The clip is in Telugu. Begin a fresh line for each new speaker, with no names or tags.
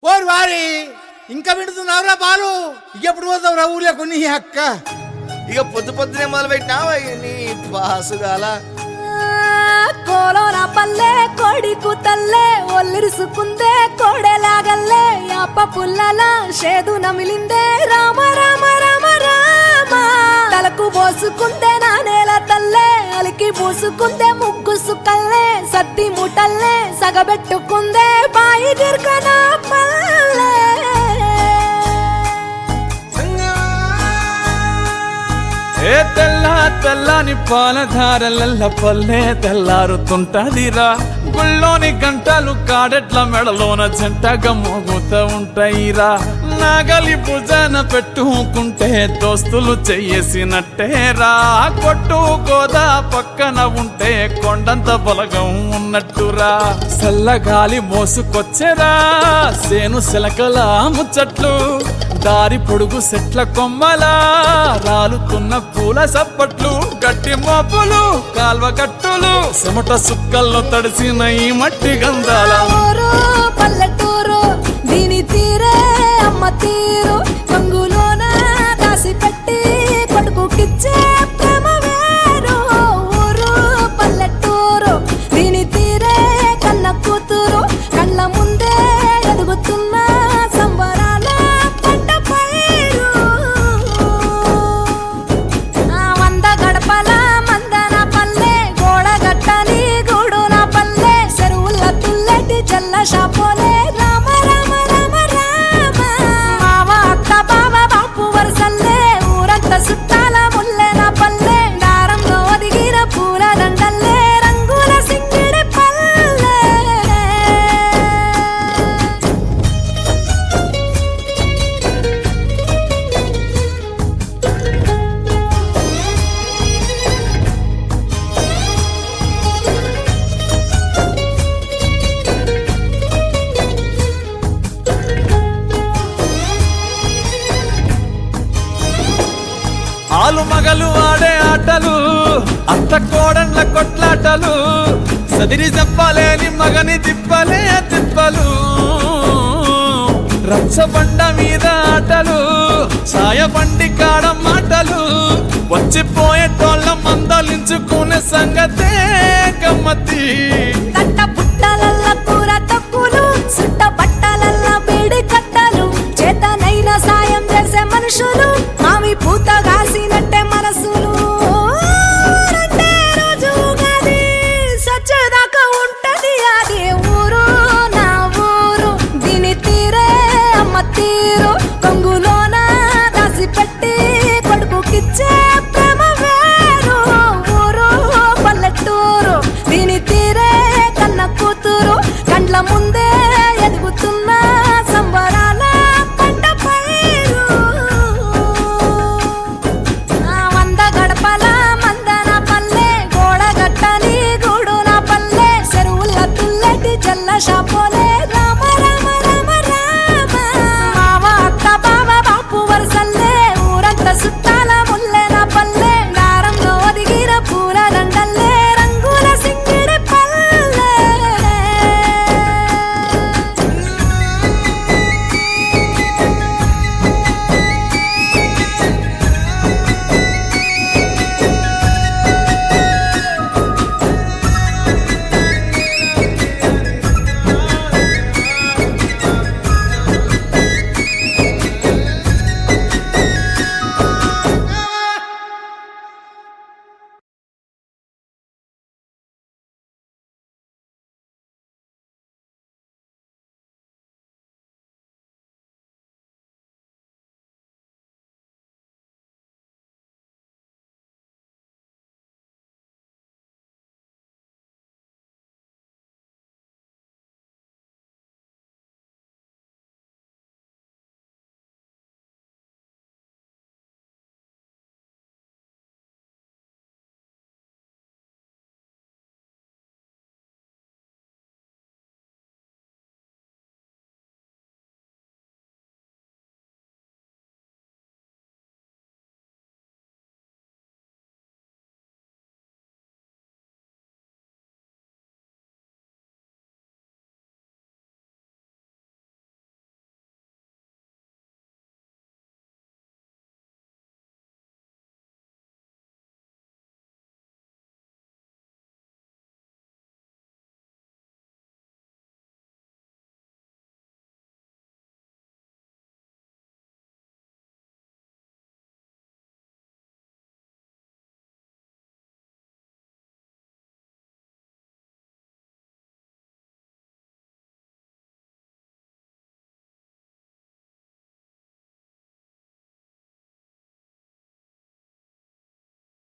ఓరు వారి ఇంకా వింటున్నావురా బాలు ఎప్పుడు పోతావురా ఊళ్ళో కొన్ని అక్క
ఇక పొద్దు పొద్దునే మొదలు పెట్టినావా నీ బాసుగాల
కోలోన పల్లె కోడి కూతల్లే ఒల్లిరుసుకుందే కోడెలాగల్లే యాప పుల్లల షేదు నమిలిందే రామ రామ రామ రామ తలకు పోసుకుందే నానేల తల్లే అలికి పూసుకుందే ముగ్గు సుక్కల్లే సత్తి ముటల్లే సగబెట్టుకుందే బాయి దిర్కన పల్లె
ఏ తెల్ల తెల్లని పాలధారలల్ల పల్లె తెల్లారుతుంటదిరా గుళ్ళోని గంటలు కాడెట్ల మెడలోన జంటగా మోగుతూ ఉంటాయిరా నాగలి భుజాన పెట్టుకుంటే దోస్తులు చెయ్యేసినట్టేరా కొట్టు గోదా పక్కన ఉంటే కొండంత బలగం ఉన్నట్టురా చల్లగాలి మోసుకొచ్చెరా సేను శిలకల ముచ్చట్లు దారి పొడుగు సెట్ల కొమ్మలా రాలుతున్న పూల సప్పట్లు గట్టి మోపులు కాల్వ కట్టులు చెమట సుక్కల్లో తడిసిన ఈ మట్టి గంధాల
పల్లెటూరు దీని తీరే అమ్మ తీరు కంగులోన దాసి పెట్టి కొడుకుకిచ్చే ప్రేమ వేరు ఊరు పల్లెటూరు దీని తీరే కన్న కూతురు కళ్ళ ముందే ఎదుగుతున్న సంబరాల పంట పైరు వంద గడపల మందన పల్లె గోడ గట్టని గూడున పల్లె చెరువుల తుల్లెటి జల్ల షాపోలే రామ రామ రామ రామ మావ అక్క బావ బాపు వరసల్లే ఊరంత సుట్టాల ముల్లెన పల్లె దారంలో ఒదిగిన పూల దండల్లే రంగుల సింగిడి పల్లె
ఆలు మగలు ఆడే ఆటలు అత్త కోడళ్ళ కొట్లాటలు సదిరి చెప్పలేని మగని తిప్పలే తిప్పలు రచ్చబండ మీద ఆటలు సాయబండి కాడ మాటలు వచ్చిపోయేటోళ్ళ మందలించుకునే సంగతే గమ్మతి
తట్ట పుట్టలల్ల కూర తక్కులు సుట్ట బట్టలల్ల వేడి కట్టలు చేతనైన సాయం చేసే మనుషులు మామి పూత కాసినట్టే మనసులు రెండే రోజు గది సచ్చేదాకా ఉంటది అది ఊరు నా ఊరు దీని తీరే అమ్మ తీరు